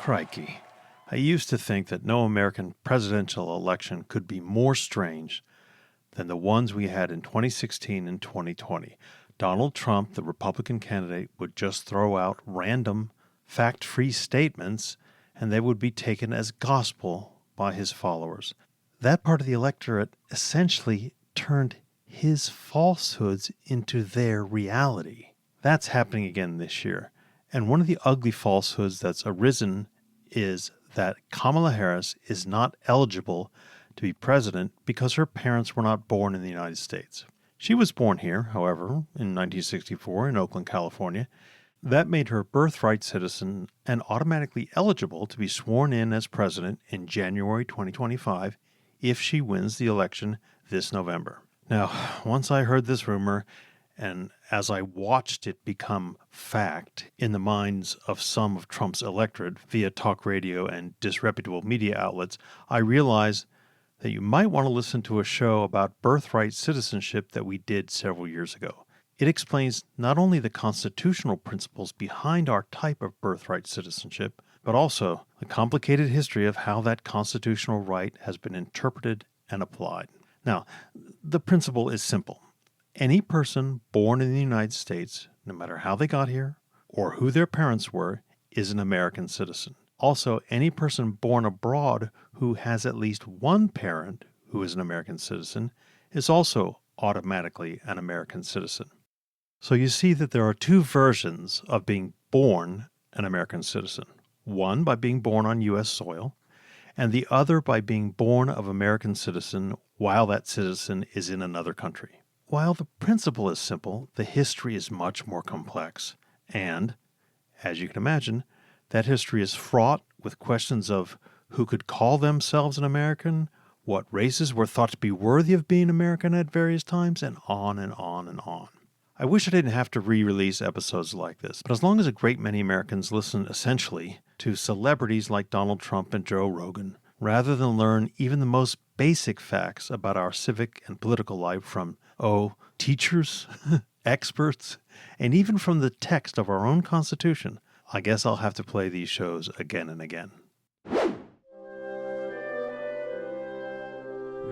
Crikey. I used to think that no American presidential election could be more strange than the ones we had in 2016 and 2020. Donald Trump, the Republican candidate, would just throw out random, fact-free statements, and they would be taken as gospel by his followers. That part of the electorate essentially turned his falsehoods into their reality. That's happening again this year. And one of the ugly falsehoods that's arisen is that Kamala Harris is not eligible to be president because her parents were not born in the United States. She was born here, however, in 1964 in Oakland, California. That made her birthright citizen and automatically eligible to be sworn in as president in January 2025 if she wins the election this November. Now, once I heard this rumor, and as I watched it become fact in the minds of some of Trump's electorate via talk radio and disreputable media outlets, I realized that you might want to listen to a show about birthright citizenship that we did several years ago. It explains not only the constitutional principles behind our type of birthright citizenship, but also the complicated history of how that constitutional right has been interpreted and applied. Now, the principle is simple. Any person born in the United States, no matter how they got here or who their parents were, is an American citizen. Also, any person born abroad who has at least one parent who is an American citizen is also automatically an American citizen. So you see that there are two versions of being born an American citizen. One by being born on U.S. soil, and the other by being born of American citizen while that citizen is in another country. While the principle is simple, the history is much more complex. And, as you can imagine, that history is fraught with questions of who could call themselves an American, what races were thought to be worthy of being American at various times, and on and on and on. I wish I didn't have to re-release episodes like this, but as long as a great many Americans listen essentially to celebrities like Donald Trump and Joe Rogan, rather than learn even the most basic facts about our civic and political life from, teachers, experts, and even from the text of our own Constitution, I guess I'll have to play these shows again and again.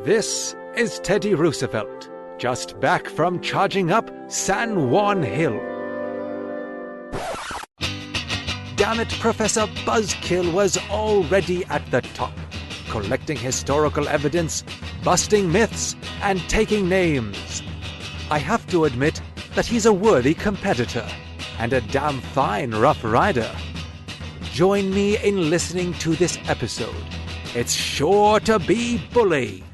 This is Teddy Roosevelt, just back from charging up San Juan Hill. Damn it, Professor Buzzkill was already at the top, collecting historical evidence, busting myths, and taking names. I have to admit that he's a worthy competitor, and a damn fine Rough Rider. Join me in listening to this episode. It's sure to be bully.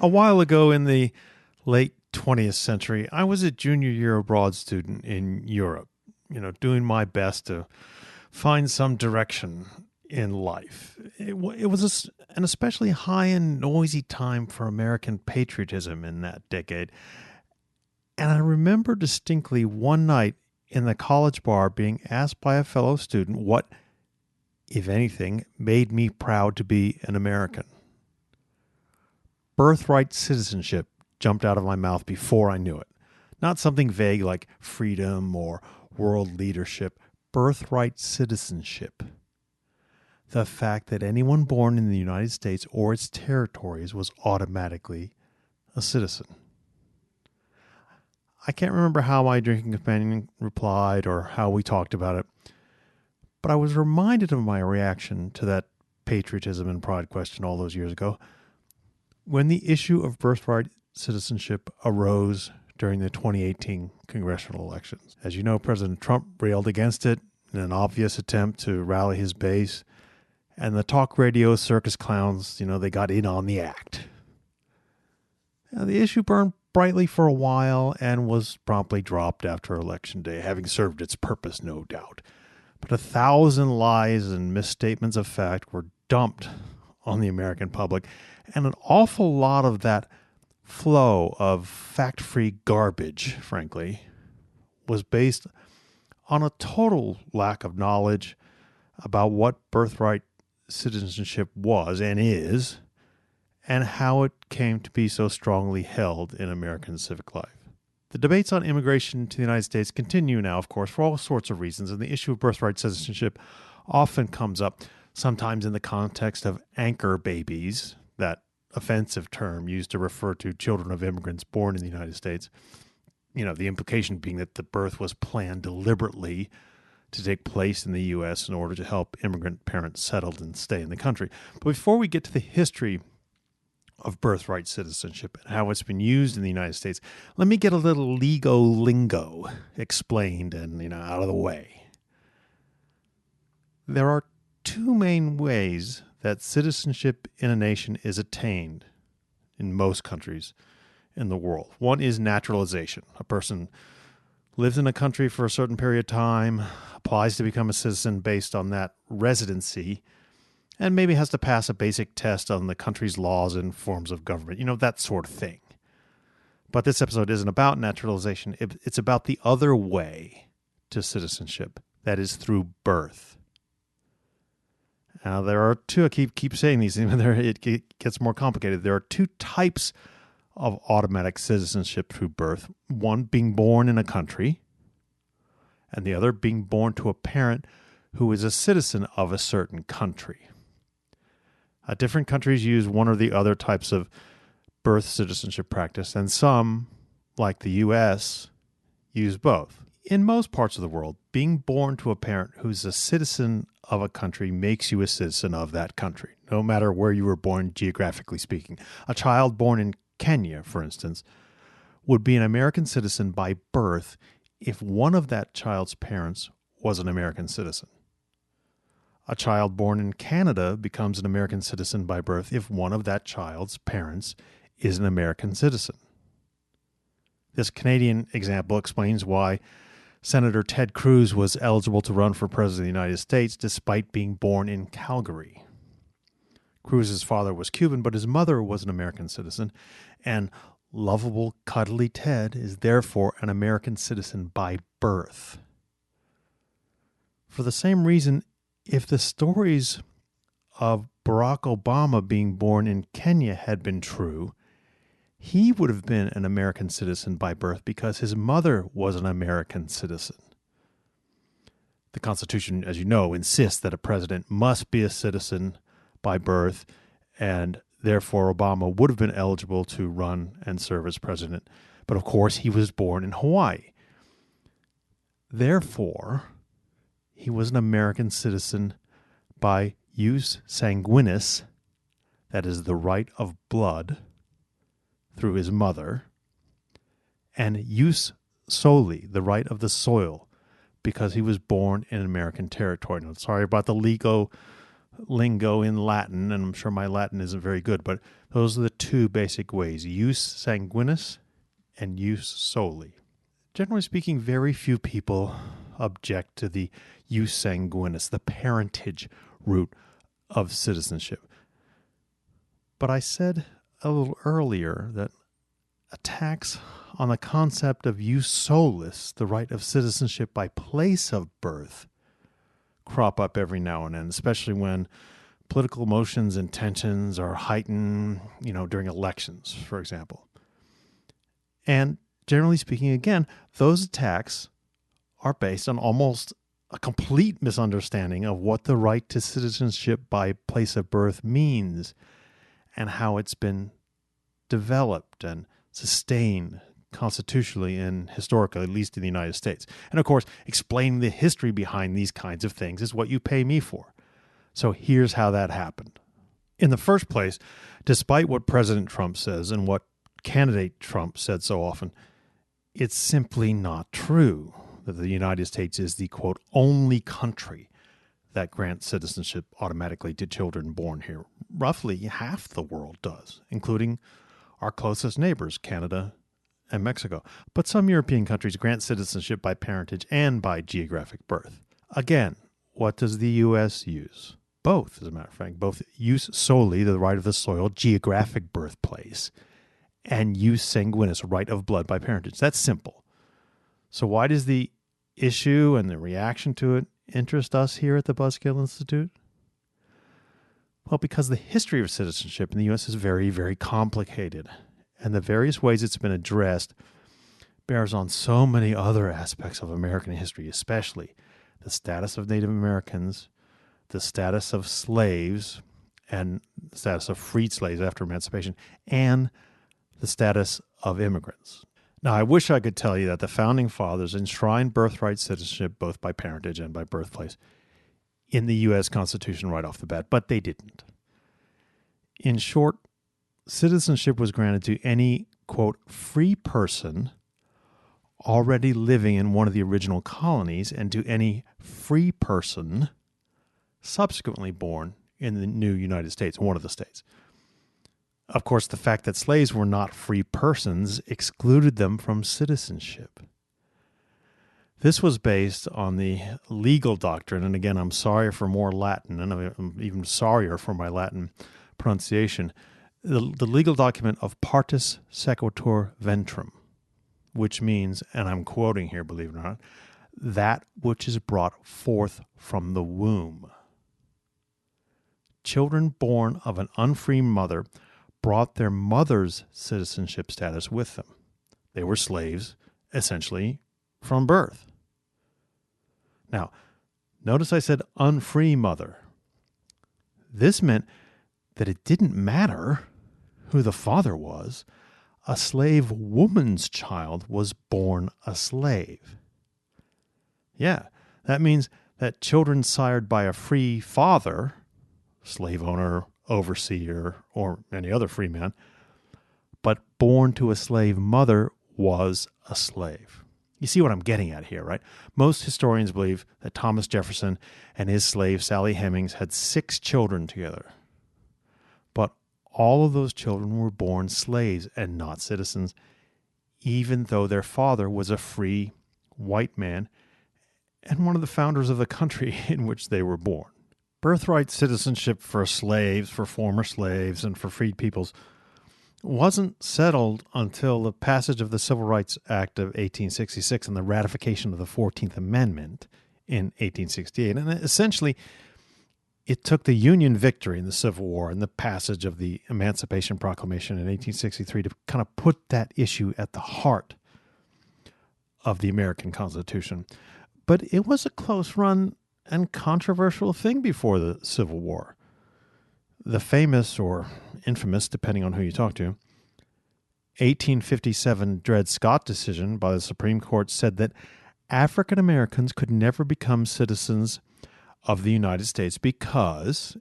A while ago in the late 20th century, I was a junior year abroad student in Europe, doing my best to find some direction in life. It was an especially high and noisy time for American patriotism in that decade. And I remember distinctly one night in the college bar being asked by a fellow student what, if anything, made me proud to be an American. Birthright citizenship jumped out of my mouth before I knew it. Not something vague like freedom or world leadership. Birthright citizenship. The fact that anyone born in the United States or its territories was automatically a citizen. I can't remember how my drinking companion replied or how we talked about it, but I was reminded of my reaction to that patriotism and pride question all those years ago when the issue of birthright citizenship arose during the 2018 congressional elections. As you know, President Trump railed against it in an obvious attempt to rally his base, and the talk radio circus clowns, they got in on the act. Now, the issue burned brightly for a while and was promptly dropped after Election Day, having served its purpose, no doubt. But 1,000 lies and misstatements of fact were dumped on the American public, and an awful lot of that flow of fact-free garbage, frankly, was based on a total lack of knowledge about what birthright citizenship was and is, and how it came to be so strongly held in American civic life. The debates on immigration to the United States continue now, of course, for all sorts of reasons, and the issue of birthright citizenship often comes up, sometimes in the context of anchor babies, that offensive term used to refer to children of immigrants born in the United States. You know, the implication being that the birth was planned deliberately to take place in the U.S. in order to help immigrant parents settle and stay in the country. But before we get to the history of birthright citizenship and how it's been used in the United States, let me get a little legal lingo explained and, out of the way. There are two main ways that citizenship in a nation is attained in most countries in the world. One is naturalization. A person lives in a country for a certain period of time, applies to become a citizen based on that residency, and maybe has to pass a basic test on the country's laws and forms of government, that sort of thing. But this episode isn't about naturalization. It's about the other way to citizenship, that is through birth. Now, there are two, I keep saying these, it gets more complicated. There are two types of automatic citizenship through birth. One being born in a country, and the other being born to a parent who is a citizen of a certain country. Different countries use one or the other types of birth citizenship practice, and some, like the U.S., use both. In most parts of the world, being born to a parent who's a citizen of a country makes you a citizen of that country, no matter where you were born geographically speaking. A child born in Kenya, for instance, would be an American citizen by birth if one of that child's parents was an American citizen. A child born in Canada becomes an American citizen by birth if one of that child's parents is an American citizen. This Canadian example explains why Senator Ted Cruz was eligible to run for president of the United States despite being born in Calgary. Cruz's father was Cuban, but his mother was an American citizen, and lovable, cuddly Ted is therefore an American citizen by birth. For the same reason, if the stories of Barack Obama being born in Kenya had been true, he would have been an American citizen by birth because his mother was an American citizen. The Constitution, as you know, insists that a president must be a citizen by birth, and therefore Obama would have been eligible to run and serve as president. But of course, he was born in Hawaii. Therefore, he was an American citizen by jus sanguinis, that is the right of blood, through his mother, and jus soli, the right of the soil, because he was born in American territory. Now, sorry about the lingo in Latin, and I'm sure my Latin isn't very good, but those are the two basic ways, jus sanguinis and jus soli. Generally speaking, very few people object to the jus sanguinis, the parentage route of citizenship. But I said a little earlier that attacks on the concept of jus solis, the right of citizenship by place of birth, crop up every now and then, especially when political emotions and tensions are heightened, during elections, for example. And generally speaking, again, those attacks are based on almost a complete misunderstanding of what the right to citizenship by place of birth means and how it's been developed and sustained constitutionally and historically, at least in the United States. And of course, explaining the history behind these kinds of things is what you pay me for. So here's how that happened. In the first place, despite what President Trump says and what candidate Trump said so often, it's simply not true that the United States is the, quote, only country that grants citizenship automatically to children born here. Roughly half the world does, including our closest neighbors, Canada and Mexico. But some European countries grant citizenship by parentage and by geographic birth. Again, what does the U.S. use? Both, as a matter of fact. Both jus soli, the right of the soil, geographic birthplace, and jus sanguinis, right of blood by parentage. That's simple. So why does the issue and the reaction to it interest us here at the Buzzkill Institute? Well, because the history of citizenship in the U.S. is very, very complicated, and the various ways it's been addressed bears on so many other aspects of American history, especially the status of Native Americans, the status of slaves, and the status of freed slaves after emancipation, and the status of immigrants. Now, I wish I could tell you that the Founding Fathers enshrined birthright citizenship both by parentage and by birthplace in the U.S. Constitution right off the bat, but they didn't. In short, citizenship was granted to any, quote, free person already living in one of the original colonies and to any free person subsequently born in the new United States, one of the states. Of course, the fact that slaves were not free persons excluded them from citizenship. This was based on the legal doctrine, and again, I'm sorry for more Latin, and I'm even sorrier for my Latin pronunciation, the legal document of partus sequitur ventrum, which means, and I'm quoting here, believe it or not, that which is brought forth from the womb. Children born of an unfree mother brought their mother's citizenship status with them. They were slaves, essentially, from birth. Now, notice I said unfree mother. This meant that it didn't matter who the father was. A slave woman's child was born a slave. Yeah, that means that children sired by a free father, slave owner, overseer, or any other free man, but born to a slave mother was a slave. You see what I'm getting at here, right? Most historians believe that Thomas Jefferson and his slave Sally Hemings had 6 children together. But all of those children were born slaves and not citizens, even though their father was a free white man and one of the founders of the country in which they were born. Birthright citizenship for slaves, for former slaves, and for freed peoples wasn't settled until the passage of the Civil Rights Act of 1866 and the ratification of the 14th Amendment in 1868. And essentially, it took the Union victory in the Civil War and the passage of the Emancipation Proclamation in 1863 to kind of put that issue at the heart of the American Constitution. But it was a close run and controversial thing before the Civil War. The famous, or infamous, depending on who you talk to, 1857 Dred Scott decision by the Supreme Court said that African Americans could never become citizens of the United States because,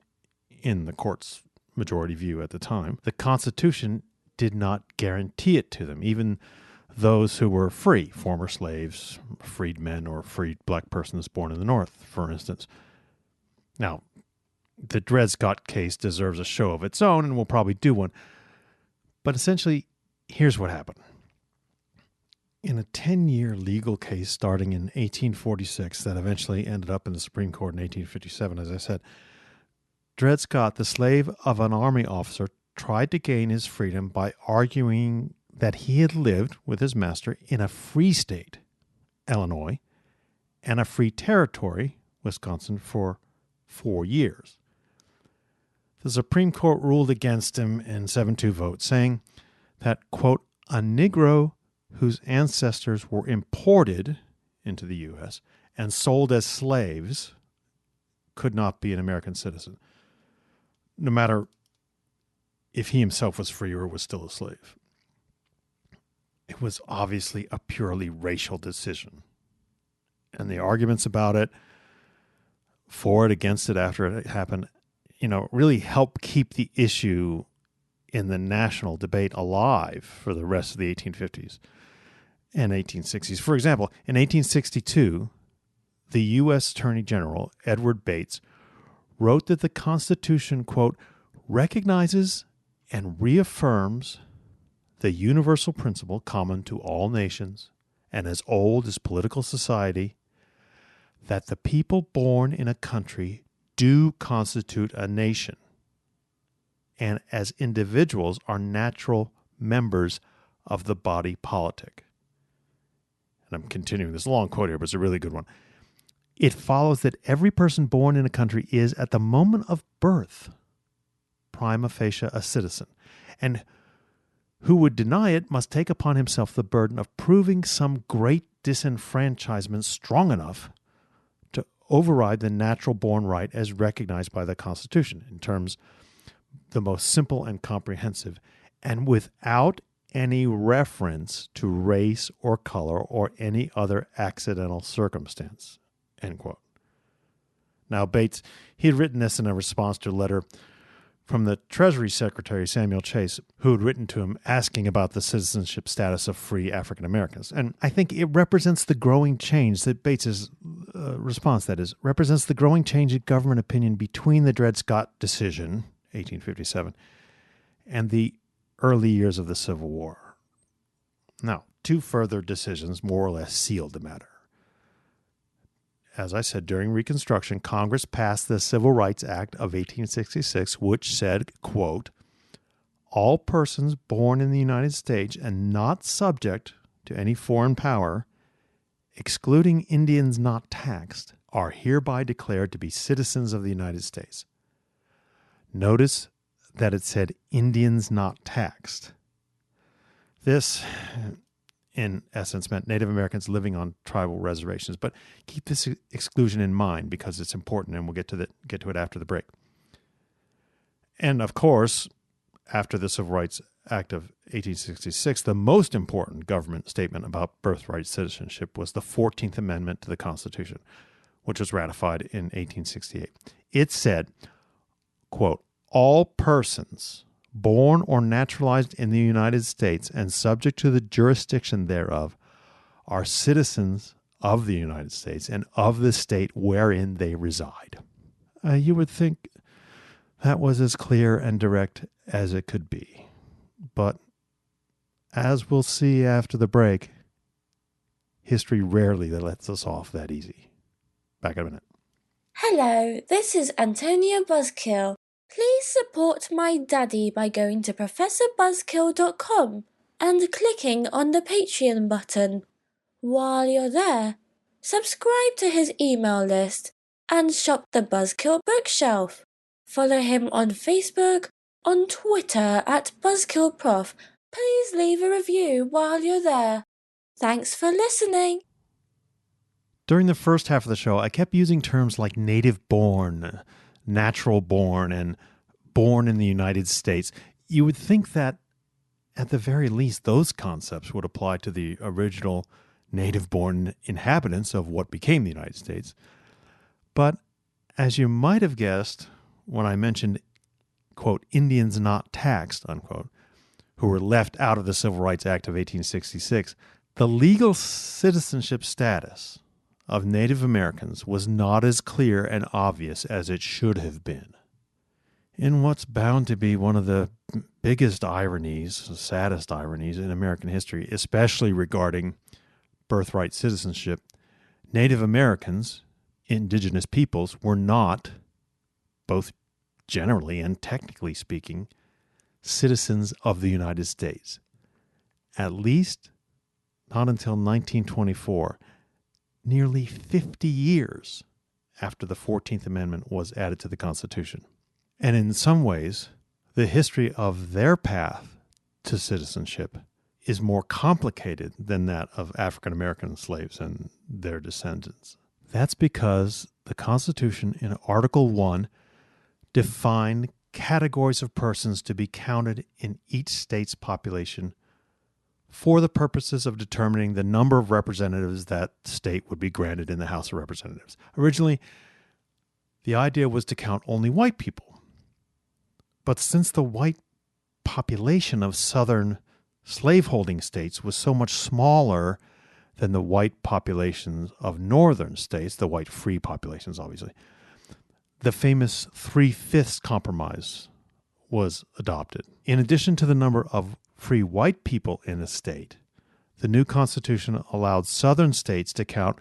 in the court's majority view at the time, the Constitution did not guarantee it to them, even those who were free, former slaves, freed men, or freed black persons born in the North, for instance. Now, the Dred Scott case deserves a show of its own, and we'll probably do one. But essentially, here's what happened. In a 10-year legal case starting in 1846 that eventually ended up in the Supreme Court in 1857, as I said, Dred Scott, the slave of an army officer, tried to gain his freedom by arguing that he had lived with his master in a free state, Illinois, and a free territory, Wisconsin, for 4 years. The Supreme Court ruled against him in 7-2 vote, saying that, quote, a Negro whose ancestors were imported into the U.S. and sold as slaves could not be an American citizen, no matter if he himself was free or was still a slave. It was obviously a purely racial decision. And the arguments about it, for it, against it, after it happened, really helped keep the issue in the national debate alive for the rest of the 1850s and 1860s. For example, in 1862, the U.S. Attorney General, Edward Bates, wrote that the Constitution, quote, recognizes and reaffirms the universal principle common to all nations and as old as political society, that the people born in a country do constitute a nation, and as individuals are natural members of the body politic. And I'm continuing this long quote here, but it's a really good one. It follows that every person born in a country is, at the moment of birth, prima facie a citizen. And who would deny it must take upon himself the burden of proving some great disenfranchisement strong enough to override the natural-born right as recognized by the Constitution in terms the most simple and comprehensive, and without any reference to race or color or any other accidental circumstance, end quote. Now, Bates, he had written this in a response to a letter from the Treasury Secretary, Samuel Chase, who had written to him asking about the citizenship status of free African Americans. And I think it represents the growing change that Bates's response, that is, represents the growing change in government opinion between the Dred Scott decision, 1857, and the early years of the Civil War. Now, two further decisions more or less sealed the matter. As I said, during Reconstruction, Congress passed the Civil Rights Act of 1866, which said, quote, all persons born in the United States and not subject to any foreign power, excluding Indians not taxed, are hereby declared to be citizens of the United States. Notice that it said Indians not taxed. This, in essence, meant Native Americans living on tribal reservations. But keep this exclusion in mind because it's important, and we'll get to it after the break. And of course, after the Civil Rights Act of 1866, the most important government statement about birthright citizenship was the 14th Amendment to the Constitution, which was ratified in 1868. It said, quote, all persons born or naturalized in the United States and subject to the jurisdiction thereof are citizens of the United States and of the state wherein they reside. You would think that was as clear and direct as it could be. But as we'll see after the break, history rarely lets us off that easy. Back in a minute. Hello, this is Antonia Buzzkill. Please support my daddy by going to ProfessorBuzzkill.com and clicking on the Patreon button. While you're there, subscribe to his email list and shop the Buzzkill bookshelf. Follow him on Facebook, on Twitter at BuzzkillProf. Please leave a review while you're there. Thanks for listening. During the first half of the show, I kept using terms like native-born, natural-born, and born in the United States. You would think that, at the very least, those concepts would apply to the original native-born inhabitants of what became the United States. But, as you might have guessed, when I mentioned, quote, Indians not taxed, unquote, who were left out of the Civil Rights Act of 1866, the legal citizenship status of Native Americans was not as clear and obvious as it should have been. In what's bound to be one of the biggest ironies, saddest ironies in American history, especially regarding birthright citizenship, Native Americans, indigenous peoples, were not, both generally and technically speaking, citizens of the United States. At least not until 1924, nearly 50 years after the 14th Amendment was added to the Constitution. And in some ways, the history of their path to citizenship is more complicated than that of African American slaves and their descendants. That's because the Constitution in Article 1 defined categories of persons to be counted in each state's population for the purposes of determining the number of representatives that state would be granted in the House of Representatives. Originally, the idea was to count only white people. But since the white population of southern slaveholding states was so much smaller than the white populations of northern states, the white free populations, obviously, the famous 3/5 compromise was adopted. In addition to the number of free white people in a state, the new Constitution allowed southern states to count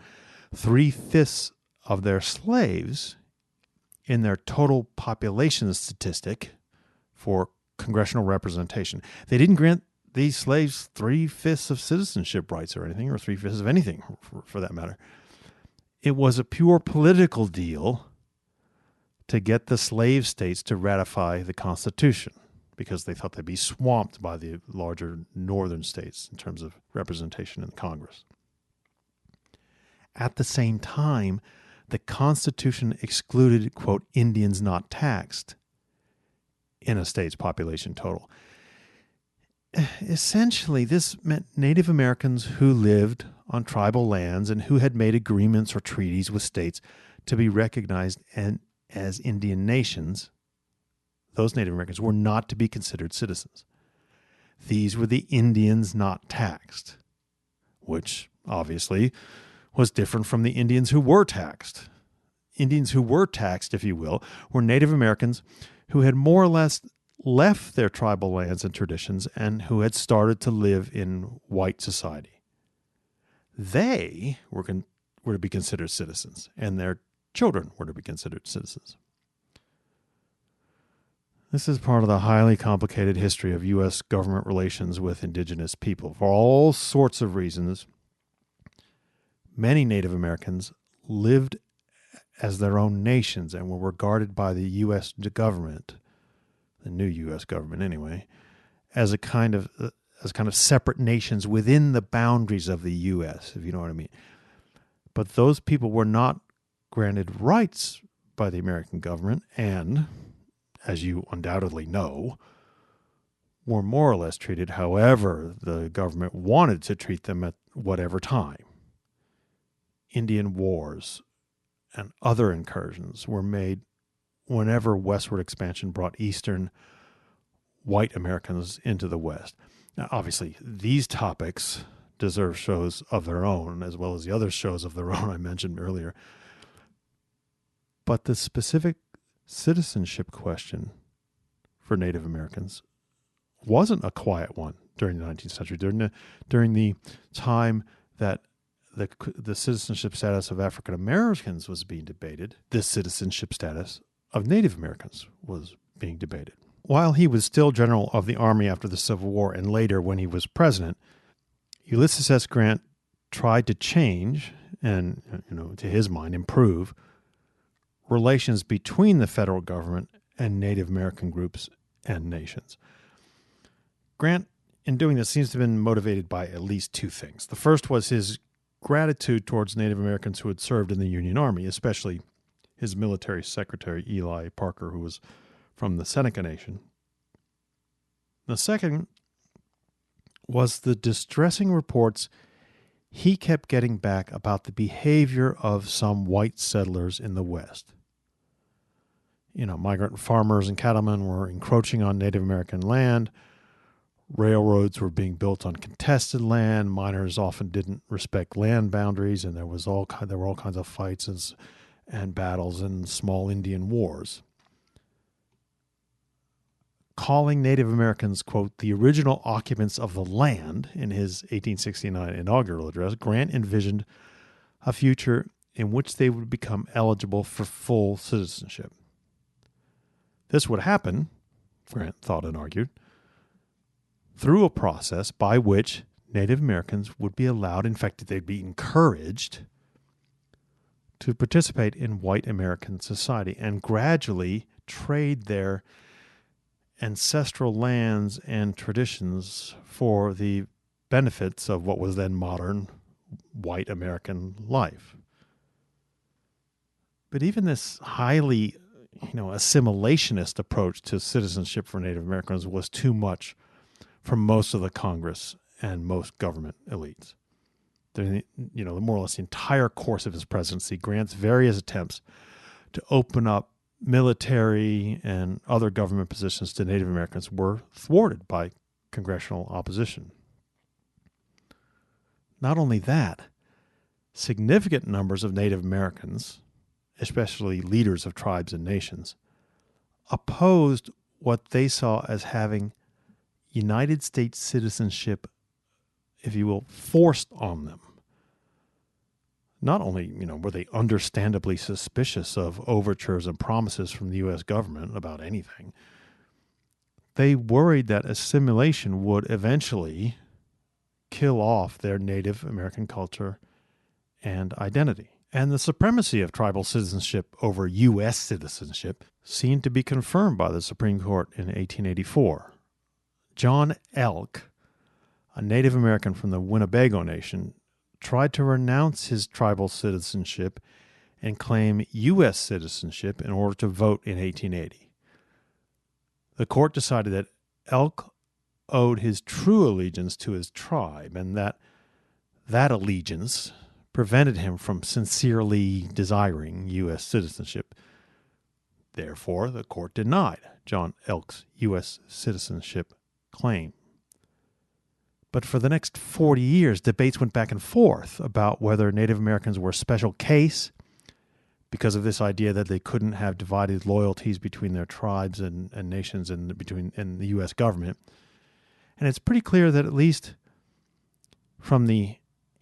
3/5 of their slaves in their total population statistic for congressional representation. They didn't grant these slaves 3/5 of citizenship rights or anything, or 3/5 of anything for that matter. It was a pure political deal to get the slave states to ratify the Constitution. because they thought they'd be swamped by the larger northern states in terms of representation in Congress. At the same time, the Constitution excluded, quote, Indians not taxed in a state's population total. Essentially, this meant Native Americans who lived on tribal lands and who had made agreements or treaties with states to be recognized as Indian nations, those Native Americans were not to be considered citizens. These were the Indians not taxed, which obviously was different from the Indians who were taxed. Indians who were taxed, if you will, were Native Americans who had more or less left their tribal lands and traditions and who had started to live in white society. They were to be considered citizens, and their children were to be considered citizens. This is part of the highly complicated history of U.S. government relations with indigenous people. For all sorts of reasons, many Native Americans lived as their own nations and were regarded by the U.S. government, the new U.S. government anyway, as kind of separate nations within the boundaries of the U.S., if you know what I mean. But those people were not granted rights by the American government and, as you undoubtedly know, were more or less treated however the government wanted to treat them at whatever time. Indian wars and other incursions were made whenever westward expansion brought Eastern white Americans into the West. Now, obviously, these topics deserve shows of their own, as well as the other shows of their own I mentioned earlier. But the specific citizenship question for Native Americans wasn't a quiet one during the 19th century. During the time that the citizenship status of African Americans was being debated, the citizenship status of Native Americans was being debated. While he was still general of the Army after the Civil War and later when he was president, Ulysses S. Grant tried to change and, to his mind, improve relations between the federal government and Native American groups and nations. Grant, in doing this, seems to have been motivated by at least two things. The first was his gratitude towards Native Americans who had served in the Union Army, especially his military secretary, Eli Parker, who was from the Seneca Nation. The second was the distressing reports he kept getting back about the behavior of some white settlers in the West. Migrant farmers and cattlemen were encroaching on Native American land. Railroads were being built on contested land. Miners often didn't respect land boundaries, and there were all kinds of fights and battles and small Indian wars. Calling Native Americans, quote, the original occupants of the land in his 1869 inaugural address, Grant envisioned a future in which they would become eligible for full citizenship. This would happen, Grant thought and argued, through a process by which Native Americans would be allowed, in fact, they'd be encouraged to participate in white American society and gradually trade their ancestral lands and traditions for the benefits of what was then modern white American life. But even this highly, assimilationist approach to citizenship for Native Americans was too much for most of the Congress and most government elites. More or less the entire course of his presidency, Grant's various attempts to open up military and other government positions to Native Americans were thwarted by congressional opposition. Not only that, significant numbers of Native Americans, especially leaders of tribes and nations, opposed what they saw as having United States citizenship, if you will, forced on them. Not only, were they understandably suspicious of overtures and promises from the U.S. government about anything, they worried that assimilation would eventually kill off their Native American culture and identity. And the supremacy of tribal citizenship over U.S. citizenship seemed to be confirmed by the Supreme Court in 1884. John Elk, a Native American from the Winnebago Nation, tried to renounce his tribal citizenship and claim U.S. citizenship in order to vote in 1880. The court decided that Elk owed his true allegiance to his tribe and that allegiance prevented him from sincerely desiring U.S. citizenship. Therefore, the court denied John Elk's U.S. citizenship claim. But for the next 40 years, debates went back and forth about whether Native Americans were a special case because of this idea that they couldn't have divided loyalties between their tribes and nations and the U.S. government. And it's pretty clear that at least from the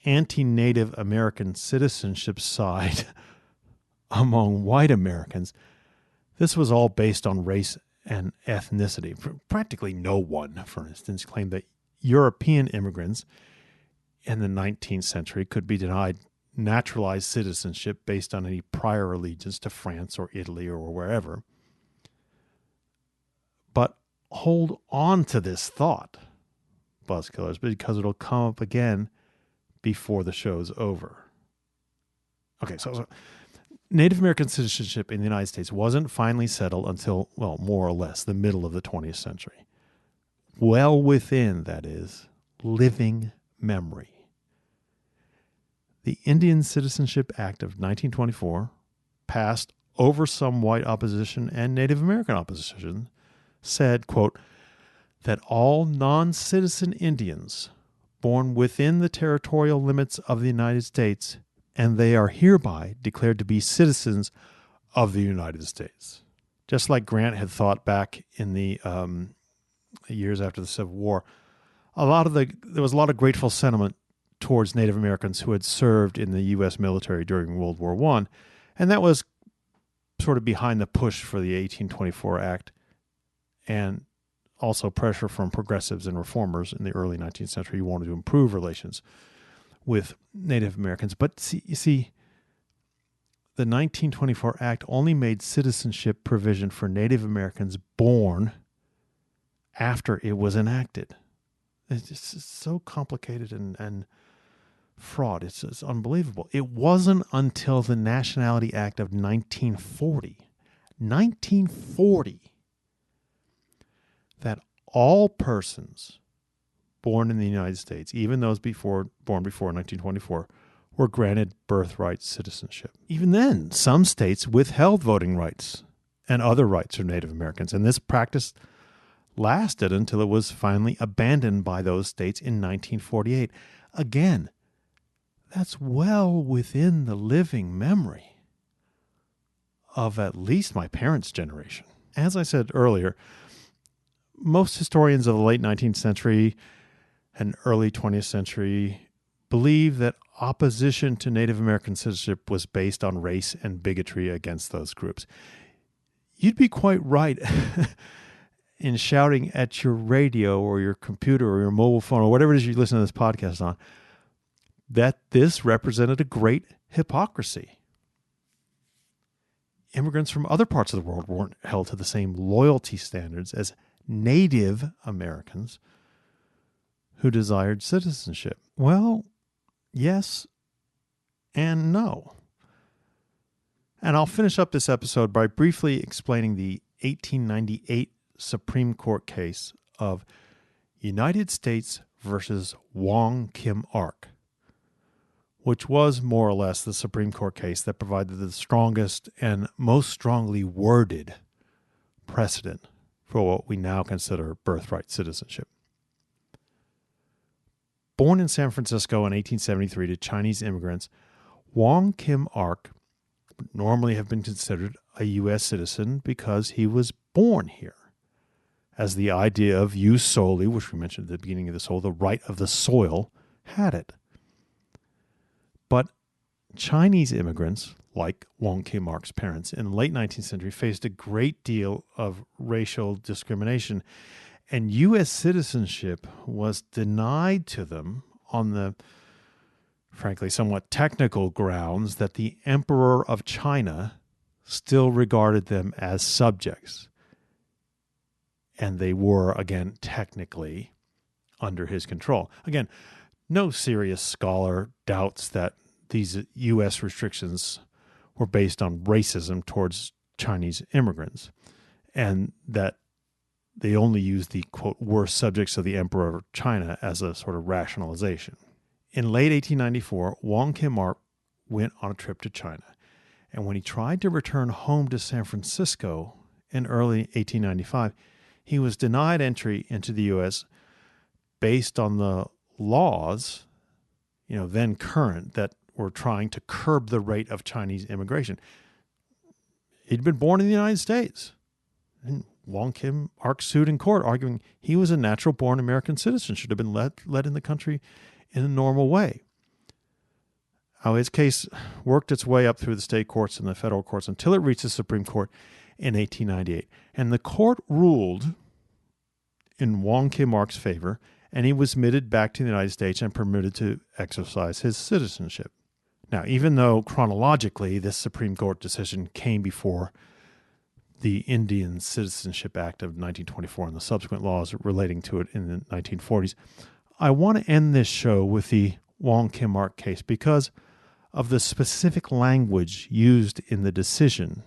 anti-Native American citizenship side among white Americans, this was all based on race and ethnicity. Practically no one, for instance, claimed that European immigrants in the 19th century could be denied naturalized citizenship based on any prior allegiance to France or Italy or wherever. But hold on to this thought, Buzzkillers, because it'll come up again before the show's over. Okay, so Native American citizenship in the United States wasn't finally settled until, well, more or less the middle of the 20th century. Well within, that is, living memory. The Indian Citizenship Act of 1924, passed over some white opposition and Native American opposition, said, quote, that all non-citizen Indians born within the territorial limits of the United States, and they are hereby declared to be citizens of the United States. Just like Grant had thought back in the years after the Civil War, there was a lot of grateful sentiment towards Native Americans who had served in the U.S. military during World War I, and that was sort of behind the push for the 1824 Act, and also pressure from progressives and reformers in the early 19th century who wanted to improve relations with Native Americans. But you see, the 1924 Act only made citizenship provision for Native Americans born after it was enacted. It's just so complicated and fraud. It's unbelievable. It wasn't until the Nationality Act of 1940, that all persons born in the United States, even those born before 1924, were granted birthright citizenship. Even then, some states withheld voting rights and other rights for Native Americans, and this practice lasted until it was finally abandoned by those states in 1948. Again, that's well within the living memory of at least my parents' generation. As I said earlier, most historians of the late 19th century and early 20th century believe that opposition to Native American citizenship was based on race and bigotry against those groups. You'd be quite right in shouting at your radio or your computer or your mobile phone or whatever it is you listen to this podcast on, that this represented a great hypocrisy. Immigrants from other parts of the world weren't held to the same loyalty standards as Native Americans who desired citizenship. Well, yes and no. And I'll finish up this episode by briefly explaining the 1898 Supreme Court case of United States versus Wong Kim Ark, which was more or less the Supreme Court case that provided the strongest and most strongly worded precedent for what we now consider birthright citizenship. Born in San Francisco in 1873 to Chinese immigrants, Wong Kim Ark would normally have been considered a U.S. citizen because he was born here, as the idea of jus soli, which we mentioned at the beginning of this whole, the right of the soil, had it. But Chinese immigrants, like Wong Kim Ark's parents, in the late 19th century faced a great deal of racial discrimination, and U.S. citizenship was denied to them on the frankly, somewhat technical grounds that the Emperor of China still regarded them as subjects. And they were, again, technically under his control. Again, no serious scholar doubts that these U.S. restrictions were based on racism towards Chinese immigrants, and that they only used the, quote, worst subjects of the Emperor of China as a sort of rationalization. In late 1894, Wong Kim-ark went on a trip to China, and when he tried to return home to San Francisco in early 1895, he was denied entry into the U.S. based on the laws, then current, that were trying to curb the rate of Chinese immigration. He'd been born in the United States. And Wong Kim-ark sued in court, arguing he was a natural-born American citizen, should have been let in the country in a normal way. Now, his case worked its way up through the state courts and the federal courts until it reached the Supreme Court in 1898. And the court ruled in Wong Kim-ark's favor, and he was admitted back to the United States and permitted to exercise his citizenship. Now, even though chronologically this Supreme Court decision came before the Indian Citizenship Act of 1924 and the subsequent laws relating to it in the 1940s, I want to end this show with the Wong Kim-ark case because of the specific language used in the decision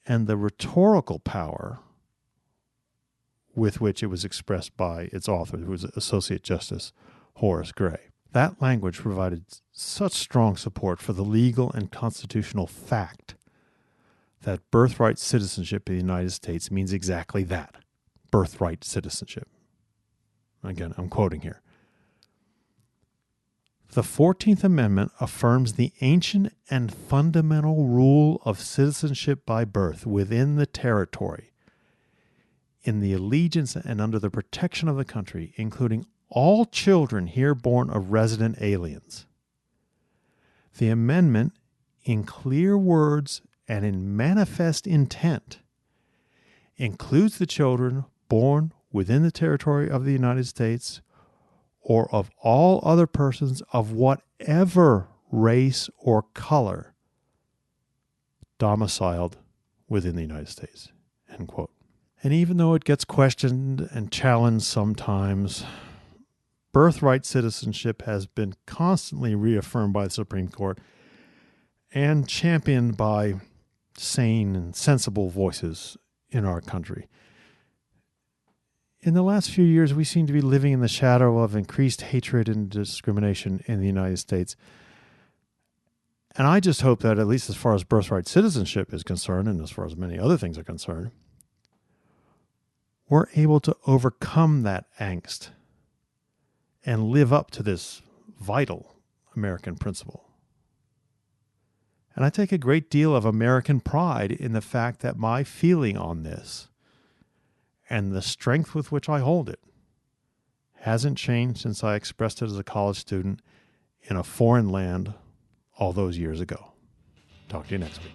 and the rhetorical power with which it was expressed by its author, who was Associate Justice Horace Gray. That language provided such strong support for the legal and constitutional fact that birthright citizenship in the United States means exactly that, birthright citizenship. Again, I'm quoting here. The 14th Amendment affirms the ancient and fundamental rule of citizenship by birth within the territory, in the allegiance and under the protection of the country, including all children here born of resident aliens. The amendment, in clear words and in manifest intent, includes the children born within the territory of the United States or of all other persons of whatever race or color domiciled within the United States, end quote. And even though it gets questioned and challenged sometimes, birthright citizenship has been constantly reaffirmed by the Supreme Court and championed by sane and sensible voices in our country. In the last few years, we seem to be living in the shadow of increased hatred and discrimination in the United States. And I just hope that, at least as far as birthright citizenship is concerned, and as far as many other things are concerned, we're able to overcome that angst and live up to this vital American principle. And I take a great deal of American pride in the fact that my feeling on this and the strength with which I hold it hasn't changed since I expressed it as a college student in a foreign land all those years ago. Talk to you next week.